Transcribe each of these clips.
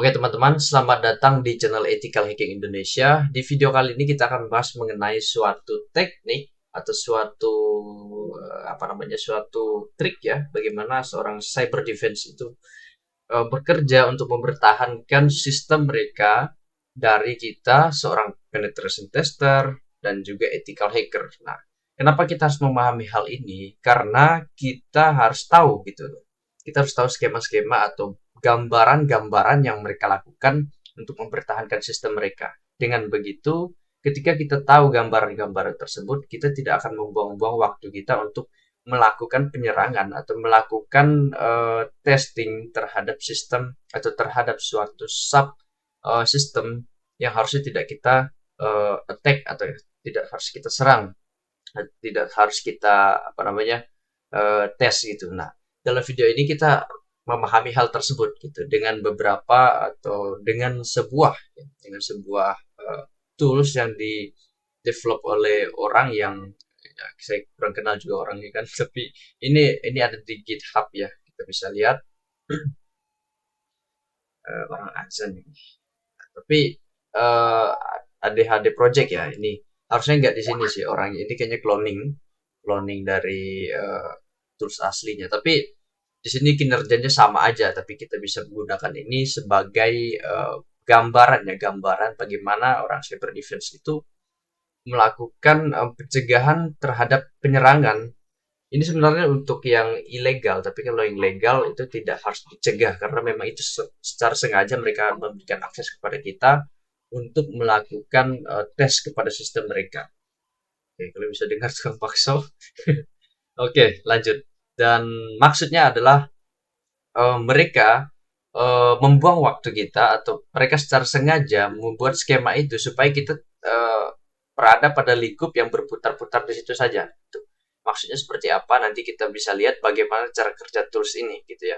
Oke teman-teman, selamat datang di channel Ethical Hacking Indonesia. Di video kali ini kita akan bahas mengenai suatu teknik atau suatu trik ya, bagaimana seorang cyber defense itu bekerja untuk mempertahankan sistem mereka dari kita seorang penetration tester dan juga ethical hacker. Nah, kenapa kita harus memahami hal ini? Karena kita harus tahu gitu. Kita harus tahu skema-skema atau gambaran-gambaran yang mereka lakukan untuk mempertahankan sistem mereka. Dengan begitu, ketika kita tahu gambaran-gambaran tersebut, kita tidak akan membuang-buang waktu kita untuk melakukan penyerangan atau melakukan testing terhadap sistem atau terhadap suatu sub sistem yang harusnya tidak kita attack atau tidak harus kita serang, tidak harus kita tes gitu. Nah, dalam video ini kita memahami hal tersebut gitu dengan beberapa atau dengan sebuah tools yang di develop oleh orang yang ya, saya kurang kenal juga orangnya kan tapi ini ada di GitHub ya, kita bisa lihat orang Azan ini. Tapi uh, ADHD project ya, ini harusnya nggak di sini sih orangnya, ini kayaknya cloning dari tools aslinya. Tapi di sini kinerjanya sama aja, tapi kita bisa menggunakan ini sebagai gambaran bagaimana orang cyber defense itu melakukan pencegahan terhadap penyerangan. Ini sebenarnya untuk yang ilegal, tapi kalau yang legal itu tidak harus dicegah karena memang itu secara sengaja mereka memberikan akses kepada kita untuk melakukan tes kepada sistem mereka. Oke, kalau bisa dengar tukang bakso. Oke, lanjut. Dan maksudnya adalah mereka membuang waktu kita atau mereka secara sengaja membuat skema itu supaya kita berada pada lingkup yang berputar-putar di situ saja. Tuh. Maksudnya seperti apa? Nanti kita bisa lihat bagaimana cara kerja tools ini, gitu ya.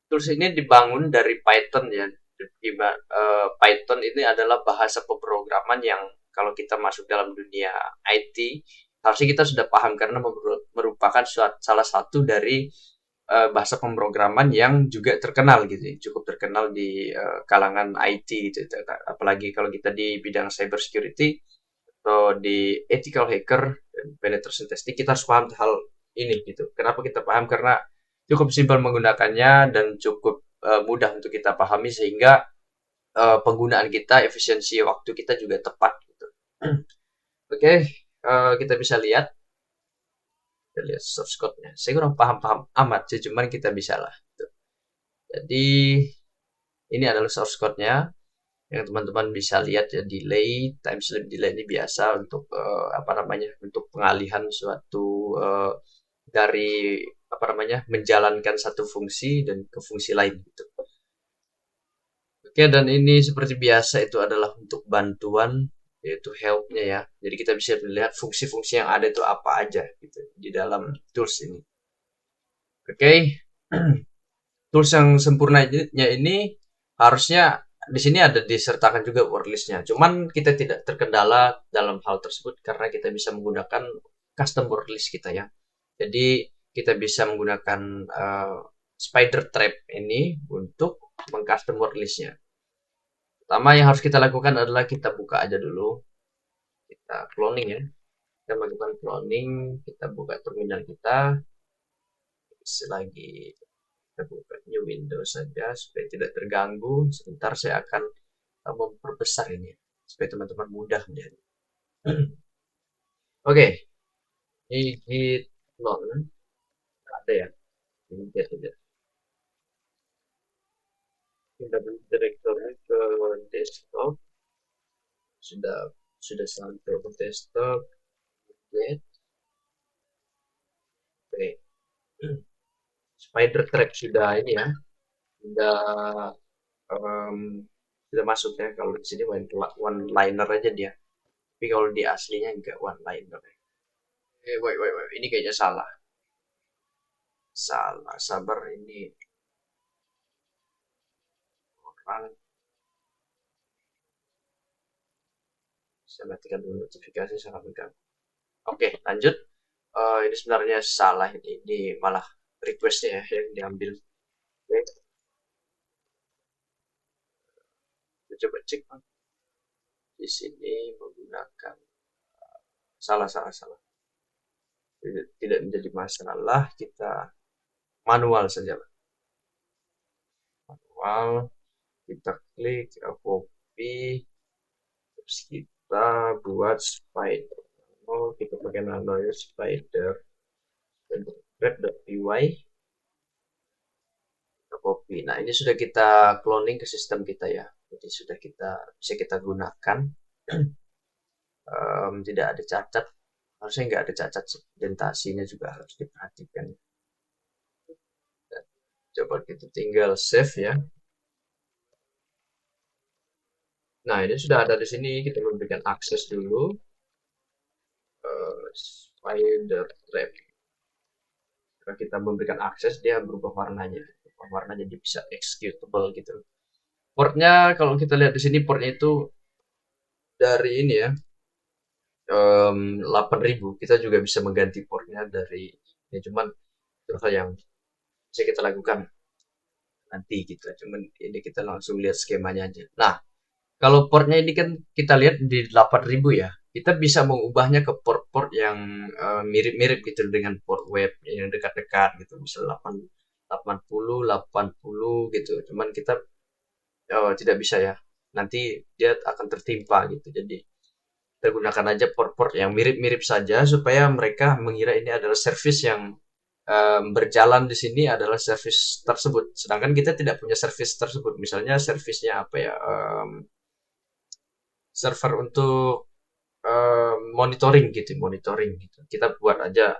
Tools ini dibangun dari Python ya. Python ini adalah bahasa pemrograman yang kalau kita masuk dalam dunia IT harusnya kita sudah paham karena merupakan salah satu dari bahasa pemrograman yang juga terkenal gitu, cukup terkenal di kalangan IT gitu. Apalagi kalau kita di bidang cyber security atau di ethical hacker dan penetration testing, kita harus paham hal ini gitu. Kenapa kita paham? Karena cukup simpel menggunakannya dan cukup mudah untuk kita pahami sehingga penggunaan kita, efisiensi waktu kita juga tepat gitu. Oke, kita bisa lihat source code-nya. Saya kurang paham-paham amat sih, cuman kita bisa lah. Gitu. Jadi ini adalah source code-nya yang teman-teman bisa lihat ya, time slip delay ini biasa untuk untuk pengalihan suatu dari menjalankan satu fungsi dan ke fungsi lain gitu. Oke, dan ini seperti biasa itu adalah untuk bantuan, yaitu help-nya ya. Jadi kita bisa melihat fungsi-fungsi yang ada itu apa aja gitu di dalam tools ini. Oke. Tools yang sempurnanya ini harusnya di sini ada disertakan juga wordlist-nya. Cuman kita tidak terkendala dalam hal tersebut karena kita bisa menggunakan custom wordlist kita ya. Jadi kita bisa menggunakan spider trap ini untuk mengcustom wordlist-nya. Pertama yang harus kita lakukan adalah kita buka aja dulu. Kita cloning ya. Kita melakukan cloning, kita buka terminal kita. Selagi kita buka new window saja supaya tidak terganggu. Sebentar saya akan memperbesar ini supaya teman-teman mudah melihat. Oke, ini hit clone ada ya. Ini dia saja. Kita beli direkturnya ke desktop. Sudah sampai ke desktop. Oke. Spider trap sudah ini ya. Sudah um, sudah masuk ya. Kalau di sini one liner aja dia. Tapi kalau di aslinya enggak one liner. Wait. Ini kayaknya salah. Sabar ini orang. Saya matikan dulu notifikasi, sangat mengganggu. Oke, lanjut. Ini sebenarnya salah, ini malah requestnya ya yang diambil. Oke. Kita coba cek di sini menggunakan salah. Tidak menjadi masalah, kita manual saja. Manual, kita klik copy, terus kita buat spider. Kita pakai nano ya, spider thread.py, kita copy. Nah, ini sudah kita cloning ke sistem kita ya, jadi sudah bisa kita gunakan. Tidak ada cacat, harusnya nggak ada cacat, indentasinya juga harus diperhatikan. Dan coba kita tinggal save ya. Nah, ini sudah ada di sini, kita memberikan akses dulu. Spider trap. Kalau kita memberikan akses, dia berubah warnanya. Jadi bisa executable gitu. Portnya, kalau kita lihat di sini, portnya itu dari ini ya, 8000. Kita juga bisa mengganti portnya dari ini, cuman itu hal yang bisa kita lakukan nanti gitu. Cuman ini kita langsung lihat skemanya aja. Nah, kalau portnya ini kan kita lihat di 8000 ya, kita bisa mengubahnya ke port-port yang mirip-mirip gitu dengan port web yang dekat-dekat gitu, misal 80 gitu. Cuman kita tidak bisa ya, nanti dia akan tertimpa gitu. Jadi kita gunakan aja port-port yang mirip-mirip saja supaya mereka mengira ini adalah service yang berjalan di sini adalah service tersebut. Sedangkan kita tidak punya service tersebut. Misalnya servicenya apa ya? Server untuk monitoring gitu. Kita buat aja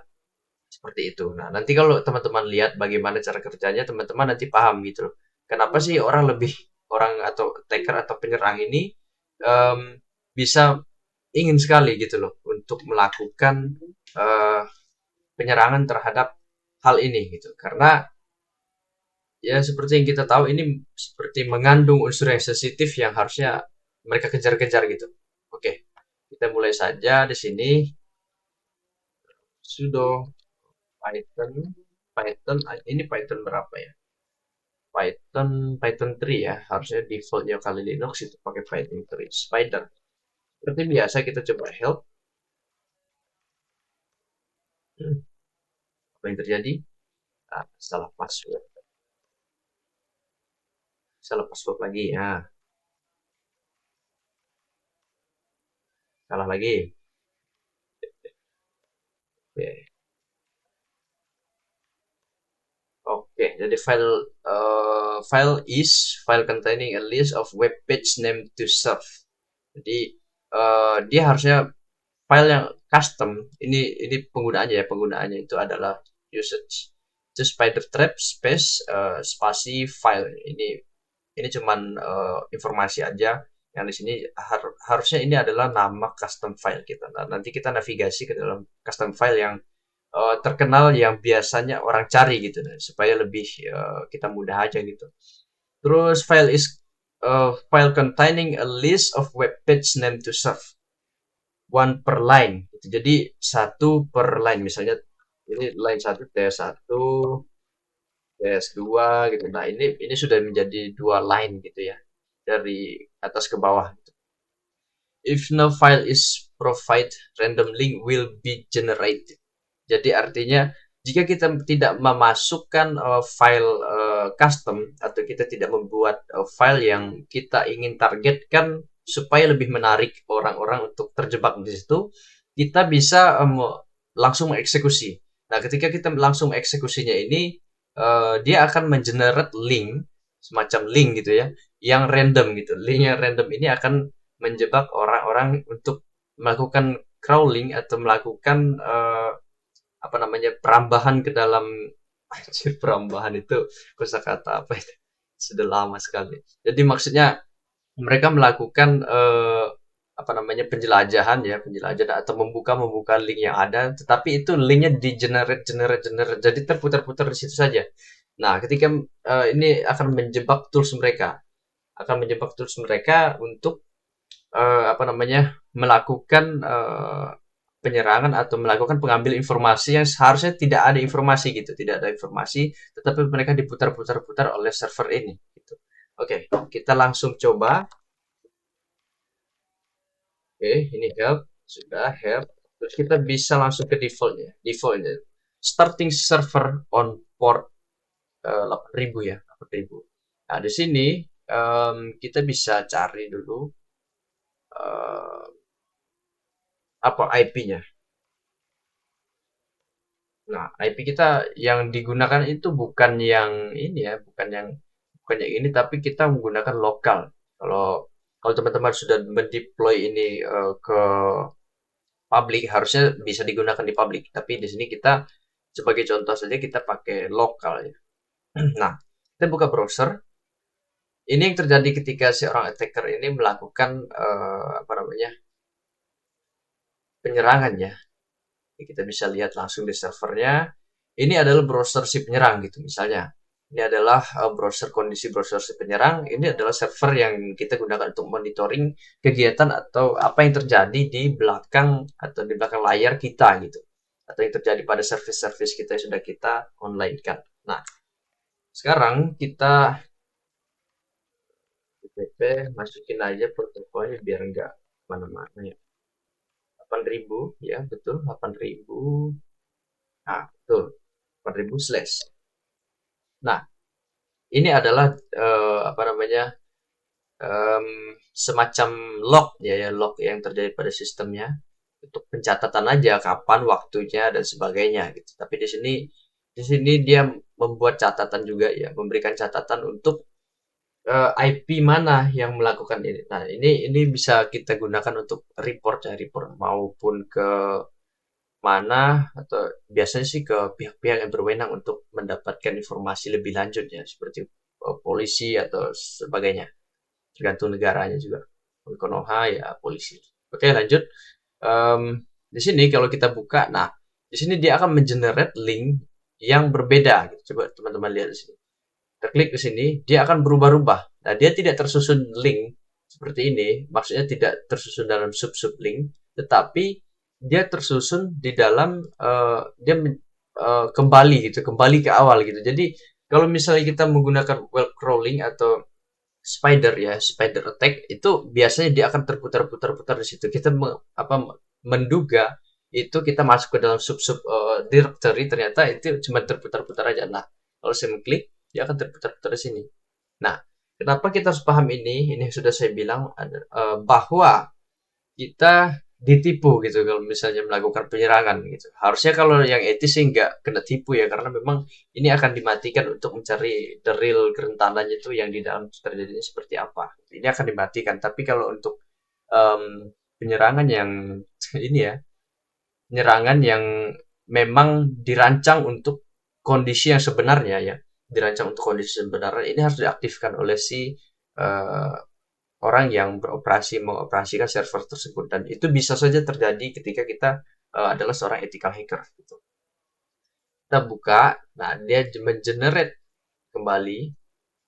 seperti itu. Nah, nanti kalau teman-teman lihat bagaimana cara kerjanya, teman-teman nanti paham gitu loh. Kenapa sih orang atau attacker atau penyerang ini bisa ingin sekali gitu loh untuk melakukan penyerangan terhadap hal ini gitu. Karena ya seperti yang kita tahu, ini seperti mengandung unsur yang sensitif yang harusnya mereka kejar-kejar gitu. Oke, kita mulai saja di sini. Sudo Python ini Python berapa ya? Python 3 ya, harusnya defaultnya kali Linux itu pakai Python 3 spider. Seperti biasa kita coba help. Apa yang terjadi? Salah password lagi ya, salah lagi. Oke, jadi file containing a list of web page name to serve. Jadi dia harusnya file yang custom. Ini penggunaannya itu adalah usage. Itu spider trap space spasi file. Ini cuman informasi aja. Yang di sini harusnya ini adalah nama custom file kita. Nah, nanti kita navigasi ke dalam custom file yang terkenal yang biasanya orang cari gitu, nah, supaya lebih kita mudah aja gitu. Terus file containing a list of web page name to serve, one per line gitu. Jadi satu per line, misalnya ini line 1 ts1 ts2 gitu. Nah, ini sudah menjadi 2 line gitu ya, dari atas ke bawah gitu. If no file is provided, random link will be generated. Jadi artinya jika kita tidak memasukkan file custom atau kita tidak membuat file yang kita ingin targetkan supaya lebih menarik orang-orang untuk terjebak di situ, kita bisa langsung mengeksekusi. Nah, ketika kita langsung mengeksekusinya ini, dia akan mengenerate link, semacam link gitu ya, yang random gitu. Link yang random ini akan menjebak orang-orang untuk melakukan crawling atau melakukan perambahan ke dalam perambahan itu kosakata apa itu, sudah lama sekali. Jadi maksudnya mereka melakukan penjelajahan atau membuka link yang ada, tetapi itu linknya di generate, jadi terputar-putar di situ saja. Nah, ketika ini akan menjebak tools mereka untuk melakukan penyerangan atau melakukan pengambil informasi yang seharusnya tidak ada informasi gitu, tetapi mereka diputar-putar oleh server ini gitu. Oke, kita langsung coba Oke, ini help, sudah help. Terus kita bisa langsung ke defaultnya. Defaultnya starting server on port 8000 ya, 8000. Nah, di sini kita bisa cari dulu eh, apa IP-nya. Nah, IP kita yang digunakan itu bukan yang ini ya, bukan yang ini, tapi kita menggunakan lokal. Kalau kalau teman-teman sudah mendeploy ini ke public, harusnya bisa digunakan di public. Tapi di sini kita sebagai contoh saja kita pakai lokal ya. Nah, kita buka browser. Ini yang terjadi ketika seorang attacker ini melakukan apa namanya penyerangan ya. Kita bisa lihat langsung di servernya. Ini adalah browser si penyerang gitu misalnya. Ini adalah browser kondisi browser si penyerang. Ini adalah server yang kita gunakan untuk monitoring kegiatan atau apa yang terjadi di belakang atau di belakang layar kita gitu. Atau yang terjadi pada service-service kita yang sudah kita online kan. Nah, sekarang kita masukin aja protokolnya biar nggak mana-mana ya. 8000 ya, betul 8000. Nah, betul 8000 slash. Nah, ini adalah apa namanya em, semacam log ya log yang terjadi pada sistemnya untuk pencatatan aja kapan waktunya dan sebagainya gitu. Tapi di sini dia membuat catatan juga ya, memberikan catatan untuk IP mana yang melakukan ini. Nah, ini bisa kita gunakan untuk report ya, report maupun ke mana atau biasanya sih ke pihak-pihak yang berwenang untuk mendapatkan informasi lebih lanjut ya, seperti polisi atau sebagainya. Tergantung negaranya juga. Kalau Konoha ya polisi. Oke, lanjut. Em, di sini kalau kita buka, nah di sini dia akan mengenerate link yang berbeda. Gitu. Coba teman-teman lihat di sini. Kita klik di sini, dia akan berubah-ubah. Nah, dia tidak tersusun link seperti ini, maksudnya tidak tersusun dalam sub-sub link, tetapi dia tersusun di dalam dia kembali gitu, kembali ke awal gitu. Jadi kalau misalnya kita menggunakan web crawling atau spider ya, spider attack itu biasanya dia akan terputar-putar-putar di situ. Kita menduga itu kita masuk ke dalam sub-sub directory, ternyata itu cuma terputar-putar aja. Nah, kalau saya mengklik dia akan terputar-putar di sini. Nah, kenapa kita harus paham ini? Ini sudah saya bilang bahwa kita ditipu gitu kalau misalnya melakukan penyerangan gitu. Harusnya kalau yang etis sih nggak kena tipu ya, karena memang ini akan dimatikan untuk mencari the real kerentanannya itu yang di dalam terjadinya seperti apa. Ini akan dimatikan. Tapi kalau untuk penyerangan yang ini ya, penyerangan yang memang dirancang untuk kondisi yang sebenarnya ya, dirancang untuk kondisi sebenarnya, ini harus diaktifkan oleh si uh, orang yang mengoperasikan server tersebut, dan itu bisa saja terjadi ketika kita adalah seorang ethical hacker gitu. Kita buka, nah dia mengenerate kembali.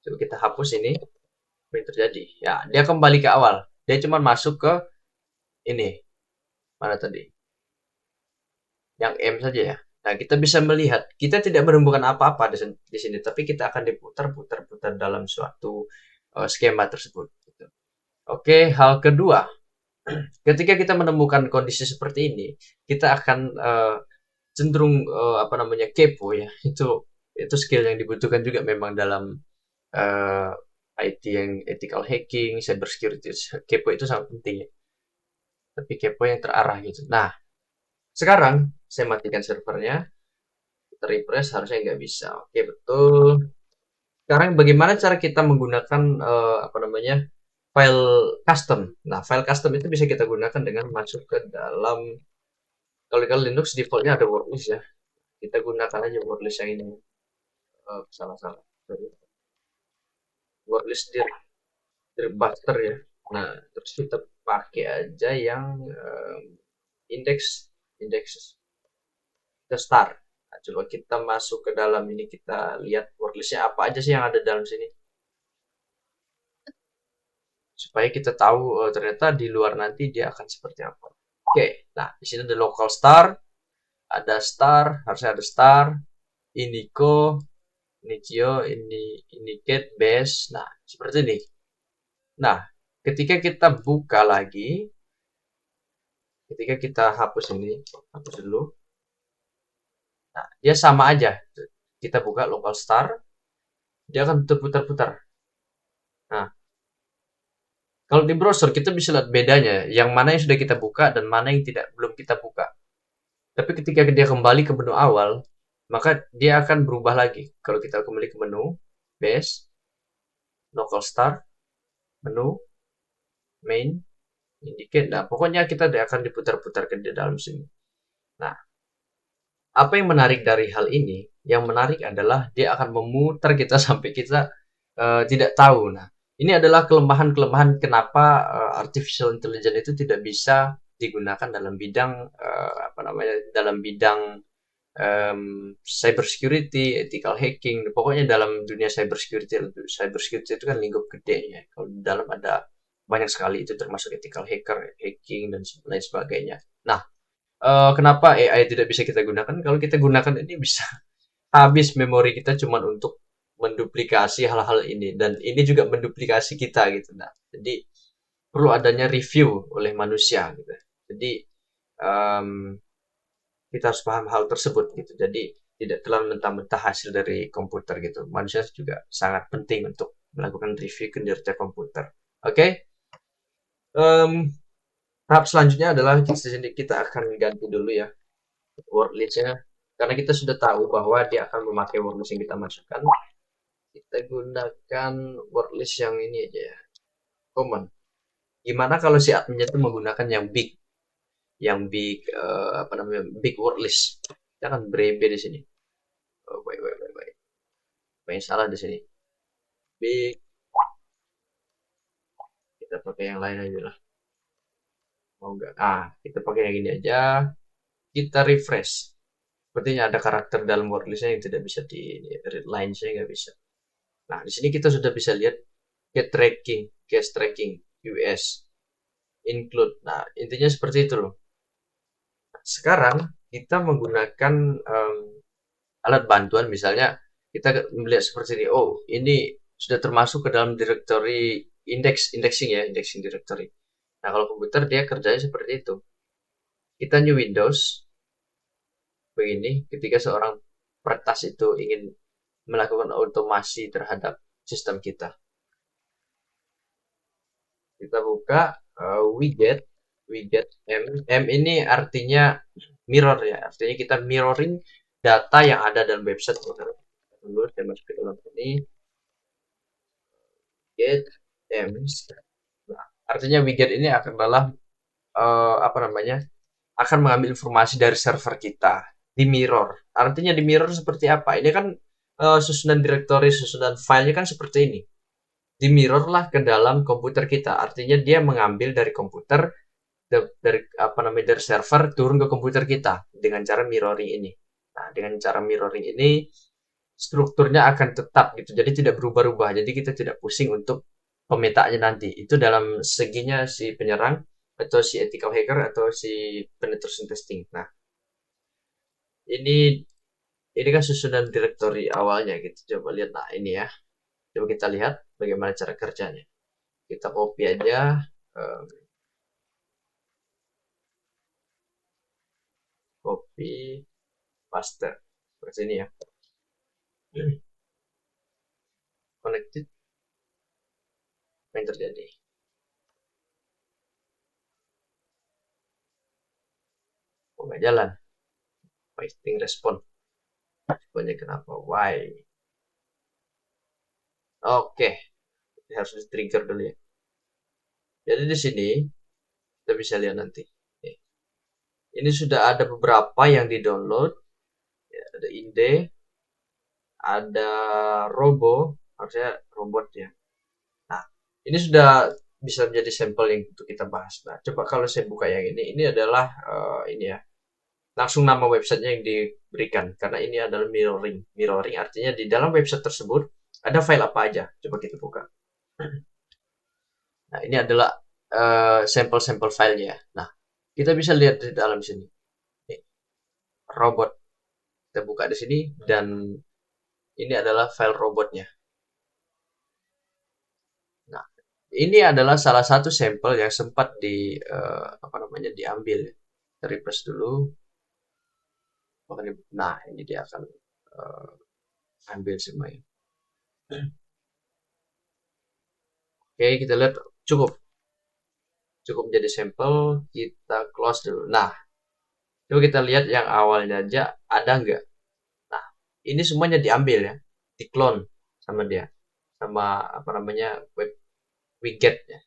Coba kita hapus ini, apa yang terjadi? Ya, dia kembali ke awal. Dia cuma masuk ke ini, mana tadi? Yang M saja ya. Nah, kita bisa melihat, kita tidak menemukan apa-apa di sini, tapi kita akan diputar-putar-putar dalam suatu skema tersebut. Gitu. Oke, hal kedua, ketika kita menemukan kondisi seperti ini, kita akan cenderung apa namanya kepo ya. Itu skill yang dibutuhkan juga memang dalam uh, IT yang ethical hacking, cyber security. Kepo itu sangat penting ya. Tapi kepo yang terarah gitu. Nah, sekarang saya matikan servernya, kita refresh, harusnya nggak bisa. Oke, betul. Sekarang bagaimana cara kita menggunakan apa namanya file custom. Nah, file custom itu bisa kita gunakan dengan masuk ke dalam, kalau Linux defaultnya ada wordlist ya. Kita gunakan aja wordlist yang ini. Salah-salah. Wordlist dir buster ya. Nah, terus kita pakai aja yang index kita start. Nah, coba kita masuk ke dalam ini, kita lihat wordlistnya apa aja sih yang ada dalam sini. Supaya kita tahu ternyata di luar nanti dia akan seperti apa. Oke, nah di sini ada local star, harusnya ada star, Indico, Nikio, Indicate, Base. Nah, seperti ini. Nah, ketika kita buka lagi, Ketika kita hapus ini, hapus dulu. Nah, dia sama aja. Kita buka local star, dia akan terputar-putar. Nah, kalau di browser kita bisa lihat bedanya, yang mana yang sudah kita buka dan mana yang tidak belum kita buka. Tapi ketika dia kembali ke menu awal, maka dia akan berubah lagi. Kalau kita kembali ke menu, base, local start, menu, main, indicate. Nah, pokoknya kita akan diputar-putar ke di dalam sini. Nah, apa yang menarik dari hal ini? Yang menarik adalah dia akan memutar kita sampai kita tidak tahu. Nah, ini adalah kelemahan-kelemahan kenapa artificial intelligence itu tidak bisa digunakan dalam bidang apa namanya, dalam bidang cyber security, ethical hacking, pokoknya dalam dunia cyber security itu kan lingkup gede ya. Kalau di dalam ada banyak sekali itu termasuk ethical hacker, hacking dan lain sebagainya. Nah, kenapa AI tidak bisa kita gunakan? Kalau kita gunakan ini bisa habis memori kita cuma untuk menduplikasi hal-hal ini dan ini juga menduplikasi kita gitu. Nah, jadi perlu adanya review oleh manusia gitu. Jadi um, kita harus paham hal tersebut gitu. Jadi tidak terlalu mentah-mentah hasil dari komputer gitu. Manusia juga sangat penting untuk melakukan review kinerja komputer. Oke, okay? Tahap selanjutnya adalah di sini kita akan ganti dulu ya word list-nya karena kita sudah tahu bahwa dia akan memakai word list yang kita masukkan. Kita gunakan word list yang ini aja ya, common. Gimana kalau si adminnya itu menggunakan yang big apa namanya, big word list? Kita akan brebe di sini. Oh, baik. Apa yang salah di sini? Big, kita pakai yang lain aja lah. Mau enggak? Kita pakai yang ini aja. Kita refresh. Sepertinya ada karakter dalam word listnya yang tidak bisa di read line, saya nggak bisa. Nah, di sini kita sudah bisa lihat case tracking, US, include. Nah, intinya seperti itu loh. Sekarang kita menggunakan alat bantuan, misalnya kita melihat seperti ini. Oh, ini sudah termasuk ke dalam directory indexing ya, indexing directory. Nah, kalau komputer dia kerjanya seperti itu. Kita new Windows begini, ketika seorang peretas itu ingin melakukan otomasi terhadap sistem kita. Kita buka widget, widget M ini artinya mirror ya, artinya kita mirroring data yang ada dalam website. Dulu saya masuk ke dalam ini, widget M. Nah, artinya widget ini adalah apa namanya, akan mengambil informasi dari server kita di mirror. Artinya di mirror seperti apa? Ini kan susunan directory, susunan filenya kan seperti ini. Di mirror lah ke dalam komputer kita. Artinya dia mengambil dari komputer, dari apa namanya, dari server turun ke komputer kita dengan cara mirroring ini. Nah, dengan cara mirroring ini strukturnya akan tetap gitu. Jadi tidak berubah-ubah. Jadi kita tidak pusing untuk pemetaannya nanti. Itu dalam seginya si penyerang atau si ethical hacker atau si penetration testing. Nah, ini ini kan susunan directory awalnya gitu. Coba lihat. Nah, ini ya. Coba kita lihat bagaimana cara kerjanya. Kita copy aja, eh, copy paste seperti ini ya. Connected, apa yang terjadi? Oh, nggak jalan. Waiting respon. Responnya kenapa? Why? Oke, harus di trigger dulu ya. Jadi di sini kita bisa lihat nanti. Ini sudah ada beberapa yang di-download. Ya, ada Inde, ada Robo, harusnya robot ya. Nah, ini sudah bisa menjadi sampel yang untuk kita bahas. Nah, coba kalau saya buka yang ini adalah ini ya, langsung nama websitenya yang diberikan karena ini adalah mirroring. Mirroring artinya di dalam website tersebut ada file apa aja. Coba kita buka. Nah, ini adalah sampel-sampel filenya. Nah, kita bisa lihat di dalam sini. Nih, robot. Kita buka di sini dan ini adalah file robotnya. Nah, ini adalah salah satu sampel yang sempat apa namanya diambil. Kita refresh dulu. Nah, ini dia akan eh, ambil semuanya. Oke, kita lihat cukup cukup jadi sampel. Kita close dulu. Nah, coba kita lihat yang awalnya aja ada nggak. Nah, ini semuanya diambil ya, diklon sama dia, sama apa namanya web widget ya.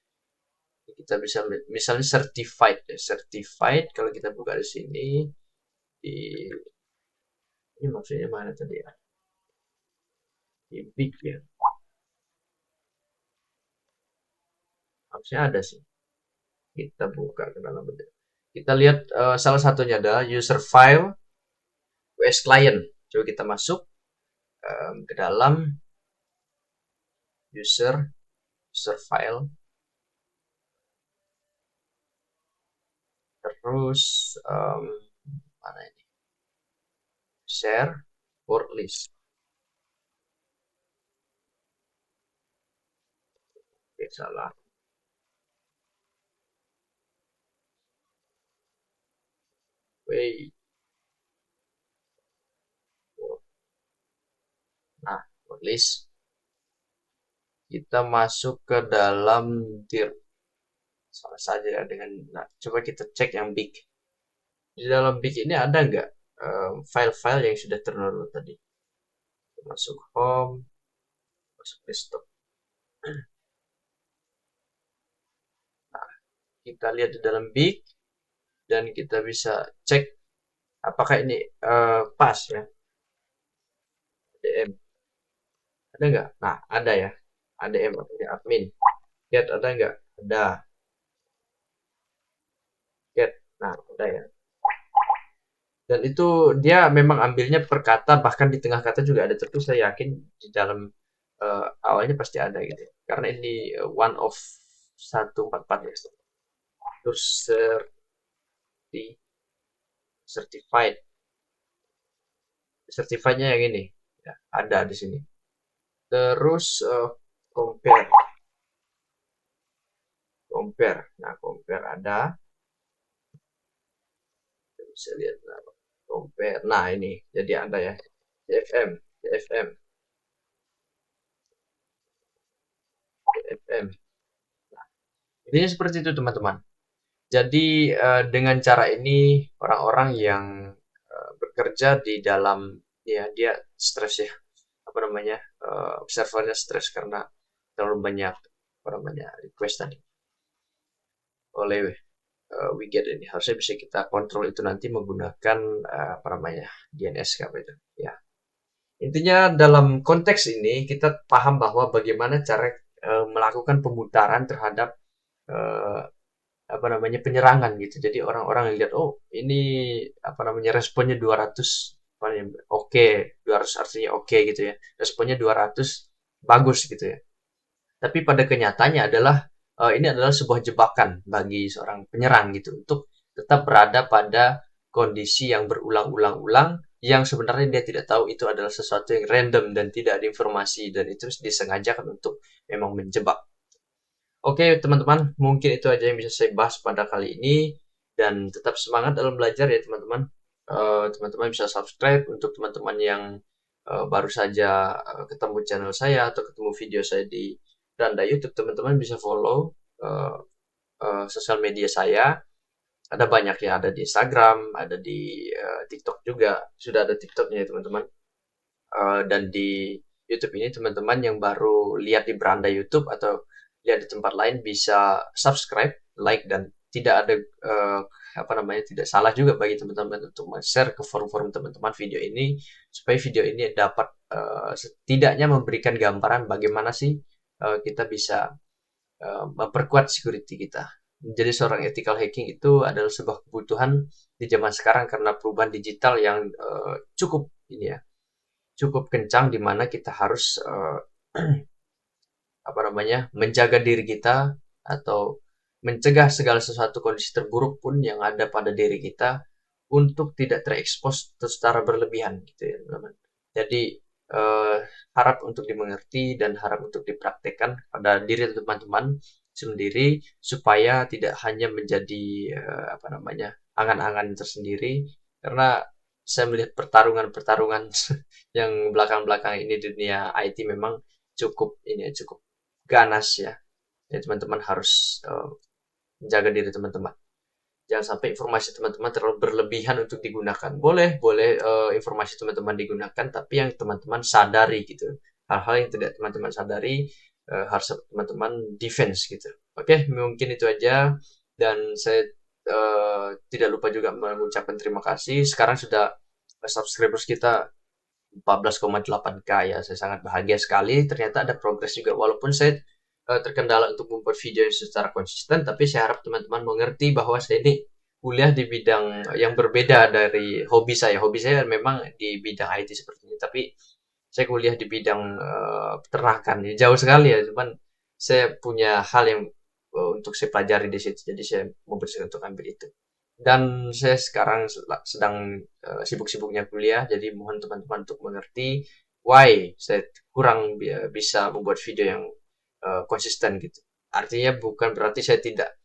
Kita bisa misalnya certified ya, certified kalau kita buka di sini di ini maksudnya mana tadi ya, di big ya, harusnya ada sih. Kita buka ke dalam bentuk. Kita lihat salah satunya adalah user file WS client. Coba kita masuk ke dalam user file, terus mana ini, share word list. Oke, salah. Wait. Nah, word list. Kita masuk ke dalam dir. Salah saja ya dengan. Nah, coba kita cek yang big. Di dalam big ini ada nggak file-file yang sudah terdownload tadi? Masuk home, masuk desktop. Nah, kita lihat di dalam big dan kita bisa cek apakah ini pas ya. ADM ada nggak? Nah, ada ya. ADM artinya admin. Get ada nggak? Ada. Get. Nah, ada ya. Dan itu dia memang ambilnya per kata, bahkan di tengah kata juga ada tertulis. Saya yakin di dalam awalnya pasti ada gitu. Karena ini one of 144 ya. Terus certified. Certifiednya yang ini. Ya, ada di sini. Terus compare. Compare. Nah, compare ada. Bisa lihat. Nah, compare. Nah, ini. Jadi ada ya. CFM. CFM. CFM. Intinya seperti itu teman-teman. Jadi dengan cara ini orang-orang yang bekerja di dalam ya dia stres ya, apa namanya, servernya stres karena terlalu banyak apa namanya request tadi oleh widget ini. Harusnya bisa kita kontrol itu nanti menggunakan apa namanya DNS apa itu ya. Intinya dalam konteks ini kita paham bahwa bagaimana cara melakukan pemutaran terhadap eh, apa namanya penyerangan gitu. Jadi orang-orang lihat oh ini apa namanya responnya 200 oke, 200 artinya oke gitu ya. Responnya 200 bagus gitu ya. Tapi pada kenyataannya adalah ini adalah sebuah jebakan bagi seorang penyerang gitu untuk tetap berada pada kondisi yang berulang-ulang-ulang yang sebenarnya dia tidak tahu itu adalah sesuatu yang random dan tidak ada informasi dan itu disengajakan untuk memang menjebak. Oke, teman-teman, mungkin itu aja yang bisa saya bahas pada kali ini. Dan tetap semangat dalam belajar ya, teman-teman. Teman-teman bisa subscribe untuk teman-teman yang baru saja ketemu channel saya atau ketemu video saya di beranda YouTube. Teman-teman bisa follow uh, sosial media saya. Ada banyak ya, ada di Instagram, ada di TikTok juga. Sudah ada TikToknya ya, teman-teman. Dan di YouTube ini teman-teman yang baru lihat di beranda YouTube atau lihat di tempat lain bisa subscribe, like dan tidak ada apa namanya tidak salah juga bagi teman-teman untuk share ke forum-forum teman-teman video ini supaya video ini dapat setidaknya memberikan gambaran bagaimana sih kita bisa memperkuat security kita. Jadi seorang ethical hacking itu adalah sebuah kebutuhan di zaman sekarang karena perubahan digital yang cukup ini ya cukup kencang di mana kita harus apa namanya menjaga diri kita atau mencegah segala sesuatu kondisi terburuk pun yang ada pada diri kita untuk tidak terekspos secara berlebihan gitu ya teman-teman. Jadi harap untuk dimengerti dan harap untuk dipraktekkan pada diri teman-teman sendiri supaya tidak hanya menjadi apa namanya, angan-angan tersendiri, karena saya melihat pertarungan-pertarungan yang belakang-belakang ini di dunia IT memang cukup ini ya, cukup ganas ya. Ya teman-teman harus menjaga diri teman-teman. Jangan sampai informasi teman-teman terlalu berlebihan untuk digunakan. Boleh, boleh informasi teman-teman digunakan, tapi yang teman-teman sadari gitu. Hal-hal yang tidak teman-teman sadari harus teman-teman defense gitu. Oke, mungkin itu aja. Dan saya tidak lupa juga mengucapkan terima kasih. Sekarang sudah subscribers kita 14,8K ya. Saya sangat bahagia sekali. Ternyata ada progres juga walaupun saya terkendala untuk membuat video yang secara konsisten, tapi saya harap teman-teman mengerti bahwa saya ini kuliah di bidang yang berbeda dari hobi saya. Hobi saya memang di bidang IT seperti ini, tapi saya kuliah di bidang peternakan. Ya, jauh sekali ya, cuman saya punya hal yang untuk saya pelajari di situ. Jadi saya memutuskan untuk ambil itu. Dan saya sekarang sedang sibuk-sibuknya kuliah, jadi mohon teman-teman untuk mengerti why saya kurang bisa membuat video yang konsisten gitu. Artinya bukan berarti saya tidak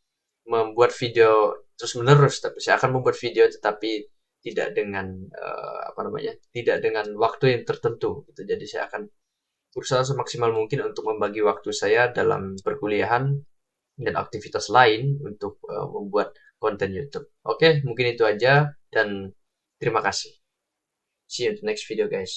membuat video terus menerus, tapi saya akan membuat video tetapi tidak dengan apa namanya, tidak dengan waktu yang tertentu gitu. Jadi saya akan berusaha semaksimal mungkin untuk membagi waktu saya dalam perkuliahan dan aktivitas lain untuk membuat konten YouTube. Oke, mungkin itu aja dan terima kasih. See you in the next video guys.